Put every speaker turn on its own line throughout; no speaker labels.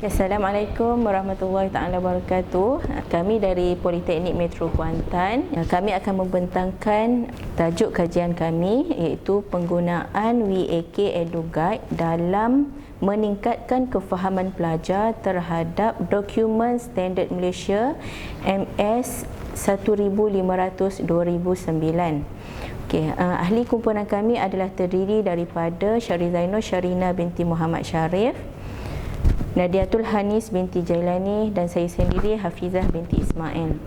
Assalamualaikum warahmatullahi taala wabarakatuh. Kami dari Politeknik Metro Kuantan, kami akan membentangkan tajuk kajian kami iaitu penggunaan WAK EduGuide dalam meningkatkan kefahaman pelajar terhadap dokumen Standard Malaysia MS 1500/2009. Ahli kumpulan kami adalah terdiri daripada Syarizainur Syarina binti Muhammad Sharif, Nadiatul Hanis binti Jailani dan saya sendiri Hafizah binti Ismail.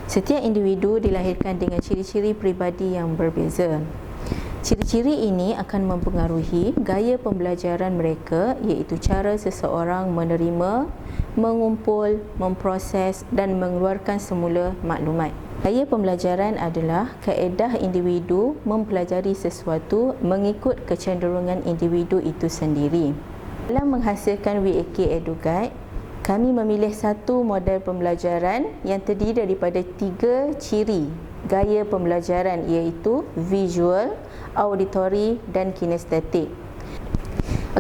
Setiap individu dilahirkan dengan ciri-ciri peribadi yang berbeza. Ciri-ciri ini akan mempengaruhi gaya pembelajaran mereka, iaitu cara seseorang menerima, mengumpul, memproses dan mengeluarkan semula maklumat. Gaya pembelajaran adalah kaedah individu mempelajari sesuatu mengikut kecenderungan individu itu sendiri. Dalam menghasilkan WAK EduGuide, kami memilih satu model pembelajaran yang terdiri daripada 3 ciri gaya pembelajaran, iaitu visual, auditory dan kinestetik.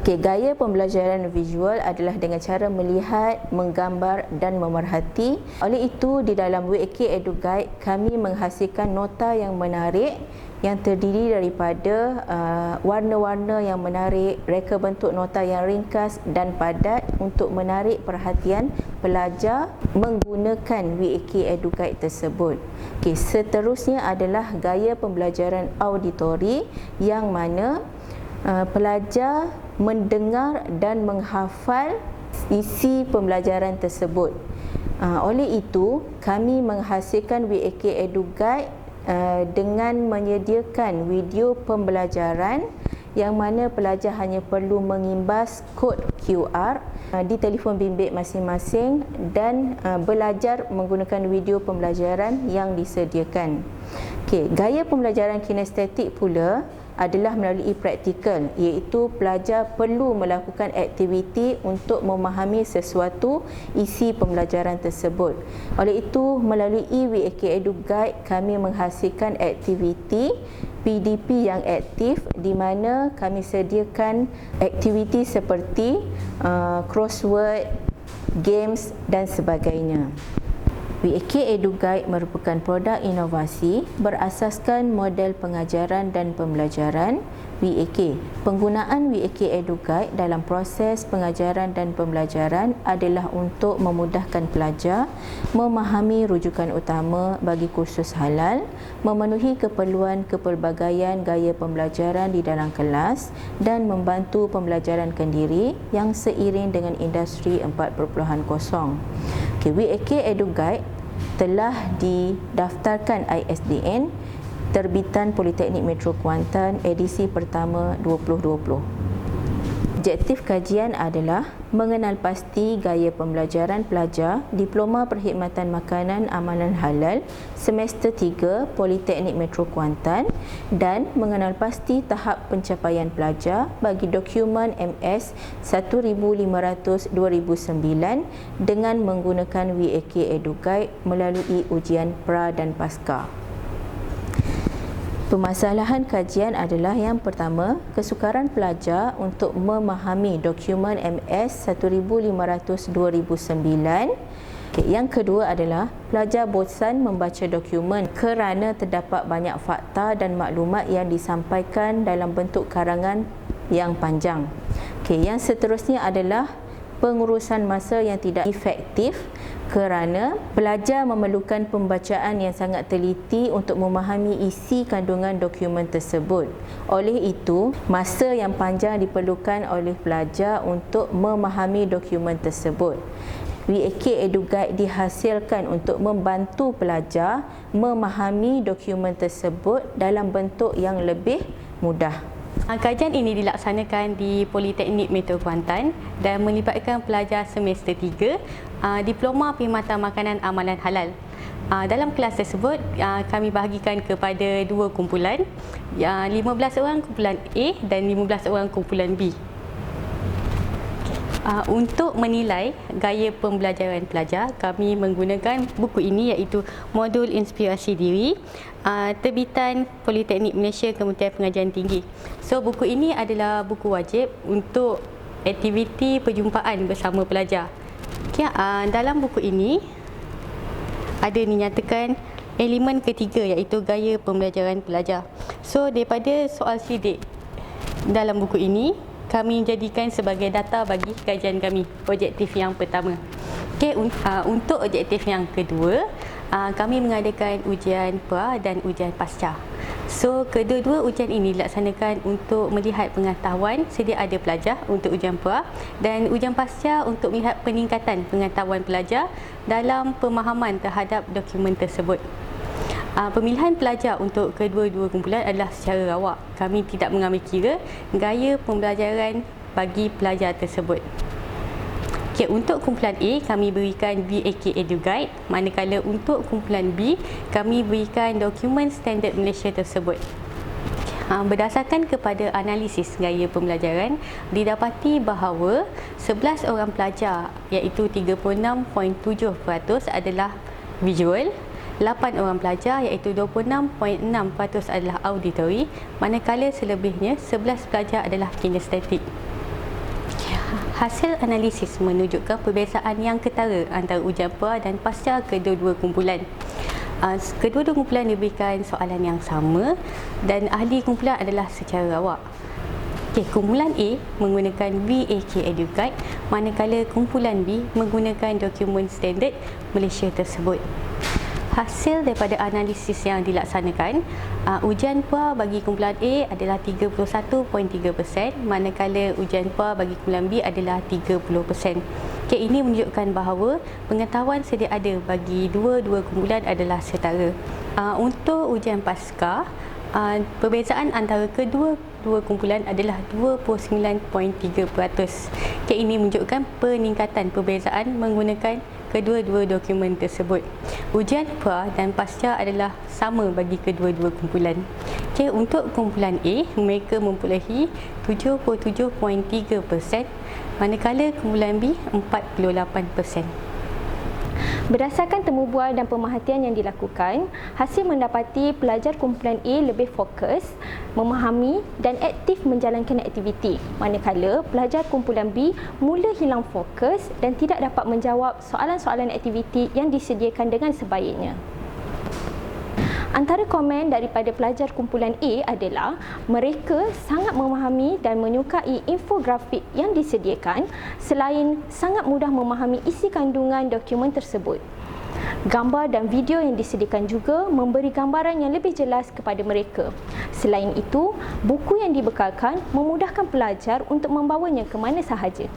Gaya pembelajaran visual adalah dengan cara melihat, menggambar dan memerhati. Oleh itu, di dalam WAK EduGuide, kami menghasilkan nota yang menarik yang terdiri daripada warna-warna yang menarik, reka bentuk nota yang ringkas dan padat untuk menarik perhatian pelajar menggunakan WAK EduGuide tersebut. Seterusnya adalah gaya pembelajaran auditori yang mana pelajar mendengar dan menghafal isi pembelajaran tersebut. Oleh itu, kami menghasilkan WAK EduGuide dengan menyediakan video pembelajaran yang mana pelajar hanya perlu mengimbas kod QR di telefon bimbit masing-masing dan belajar menggunakan video pembelajaran yang disediakan. Gaya pembelajaran kinestetik pula adalah melalui praktikal, iaitu pelajar perlu melakukan aktiviti untuk memahami sesuatu isi pembelajaran tersebut. Oleh itu, melalui WAK EduGuide, kami menghasilkan aktiviti PDP yang aktif di mana kami sediakan aktiviti seperti crossword, games dan sebagainya. WAK EduGuide merupakan produk inovasi berasaskan model pengajaran dan pembelajaran WAK. Penggunaan WAK EduGuide dalam proses pengajaran dan pembelajaran adalah untuk memudahkan pelajar memahami rujukan utama bagi kursus halal, memenuhi keperluan kepelbagaian gaya pembelajaran di dalam kelas dan membantu pembelajaran kendiri yang seiring dengan industri 4.0. WAK EduGuide telah didaftarkan ISDN terbitan Politeknik Metro Kuantan edisi pertama 2020. Objektif kajian adalah mengenal pasti gaya pembelajaran pelajar Diploma Perkhidmatan Makanan Amalan Halal semester 3 Politeknik Metro Kuantan dan mengenal pasti tahap pencapaian pelajar bagi dokumen MS 1500/2009 dengan menggunakan WAK EduGuide melalui ujian pra dan pasca. Permasalahan kajian adalah yang pertama, kesukaran pelajar untuk memahami dokumen MS 1500/2009. Yang kedua adalah pelajar bosan membaca dokumen kerana terdapat banyak fakta dan maklumat yang disampaikan dalam bentuk karangan yang panjang. Yang seterusnya adalah pengurusan masa yang tidak efektif kerana pelajar memerlukan pembacaan yang sangat teliti untuk memahami isi kandungan dokumen tersebut. Oleh itu, masa yang panjang diperlukan oleh pelajar untuk memahami dokumen tersebut. WAK EduGuide dihasilkan untuk membantu pelajar memahami dokumen tersebut dalam bentuk yang lebih mudah.
Kajian ini dilaksanakan di Politeknik Metro Kuantan dan melibatkan pelajar semester 3 Diploma Perkhidmatan Makanan Amalan Halal. Dalam kelas tersebut, kami bahagikan kepada 2 kumpulan, 15 orang kumpulan A dan 15 orang kumpulan B. Untuk menilai gaya pembelajaran pelajar, kami menggunakan buku ini iaitu Modul Inspirasi Diri terbitan Politeknik Malaysia Kementerian Pengajian Tinggi. So buku ini adalah buku wajib untuk aktiviti perjumpaan bersama pelajar. Okay, dalam buku ini ada dinyatakan elemen ketiga iaitu gaya pembelajaran pelajar. So daripada soal sidik dalam buku ini, kami jadikan sebagai data bagi kajian kami, objektif yang pertama. Okay, untuk objektif yang kedua, kami mengadakan ujian pra dan ujian pasca. So, kedua-dua ujian ini dilaksanakan untuk melihat pengetahuan sedia ada pelajar untuk ujian pra dan ujian pasca untuk melihat peningkatan pengetahuan pelajar dalam pemahaman terhadap dokumen tersebut. Pemilihan pelajar untuk kedua-dua kumpulan adalah secara rawak. Kami tidak mengambil kira gaya pembelajaran bagi pelajar tersebut. Okay, untuk kumpulan A, kami berikan VAK Edu Guide, manakala untuk kumpulan B, kami berikan dokumen standard Malaysia tersebut. Berdasarkan kepada analisis gaya pembelajaran, didapati bahawa 11 orang pelajar iaitu 36.7% adalah visual, 8 orang pelajar iaitu 26.6% adalah auditory, manakala selebihnya 11 pelajar adalah kinestetik. Hasil analisis menunjukkan perbezaan yang ketara antara ujian pra dan pasca kedua-dua kumpulan. Kedua-dua kumpulan diberikan soalan yang sama dan ahli kumpulan adalah secara rawak. Okay, kumpulan A menggunakan VAK Edu Guide, manakala kumpulan B menggunakan dokumen standard Malaysia tersebut. Hasil daripada analisis yang dilaksanakan, ujian pra bagi kumpulan A adalah 31.3%, manakala ujian pra bagi kumpulan B adalah 30%. Okay, ini menunjukkan bahawa pengetahuan sedia ada bagi dua-dua kumpulan adalah setara. Untuk ujian pasca, perbezaan antara kedua-dua kumpulan adalah 29.3%. Okay, ini menunjukkan peningkatan perbezaan menggunakan kedua-dua dokumen tersebut. Ujian pra dan pasca adalah sama bagi kedua-dua kumpulan. Okay, untuk kumpulan A, mereka memperolehi 77.3%, manakala kumpulan B 48%.
Berdasarkan temubual dan pemerhatian yang dilakukan, hasil mendapati pelajar kumpulan A lebih fokus, memahami dan aktif menjalankan aktiviti, manakala pelajar kumpulan B mula hilang fokus dan tidak dapat menjawab soalan-soalan aktiviti yang disediakan dengan sebaiknya. Antara komen daripada pelajar kumpulan A adalah mereka sangat memahami dan menyukai infografik yang disediakan selain sangat mudah memahami isi kandungan dokumen tersebut. Gambar dan video yang disediakan juga memberi gambaran yang lebih jelas kepada mereka. Selain itu, buku yang dibekalkan memudahkan pelajar untuk membawanya ke mana sahaja.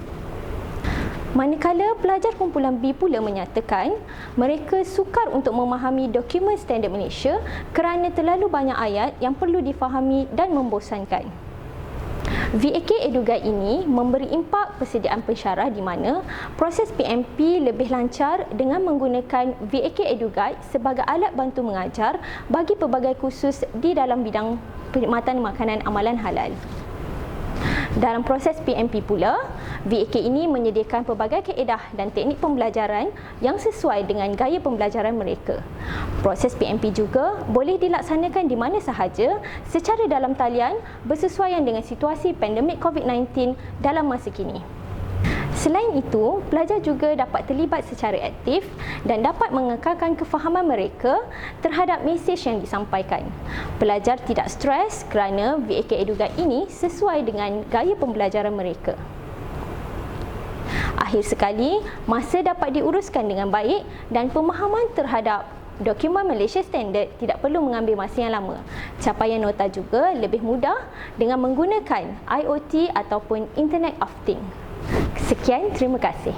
Manakala pelajar kumpulan B pula menyatakan mereka sukar untuk memahami dokumen standard Malaysia kerana terlalu banyak ayat yang perlu difahami dan membosankan. VAK Edu Guide ini memberi impak persediaan pensyarah di mana proses PMP lebih lancar dengan menggunakan VAK Edu Guide sebagai alat bantu mengajar bagi pelbagai kursus di dalam bidang perkhidmatan makanan amalan halal. Dalam proses PMP pula, VAK ini menyediakan pelbagai kaedah dan teknik pembelajaran yang sesuai dengan gaya pembelajaran mereka. Proses PMP juga boleh dilaksanakan di mana sahaja secara dalam talian bersesuaian dengan situasi pandemik COVID-19 dalam masa kini. Selain itu, pelajar juga dapat terlibat secara aktif dan dapat mengekalkan kefahaman mereka terhadap mesej yang disampaikan. Pelajar tidak stres kerana VAK Edu Guide ini sesuai dengan gaya pembelajaran mereka. Akhir sekali, masa dapat diuruskan dengan baik dan pemahaman terhadap dokumen Malaysia Standard tidak perlu mengambil masa yang lama. Capaian nota juga lebih mudah dengan menggunakan IoT ataupun Internet of Things. Sekian, terima kasih.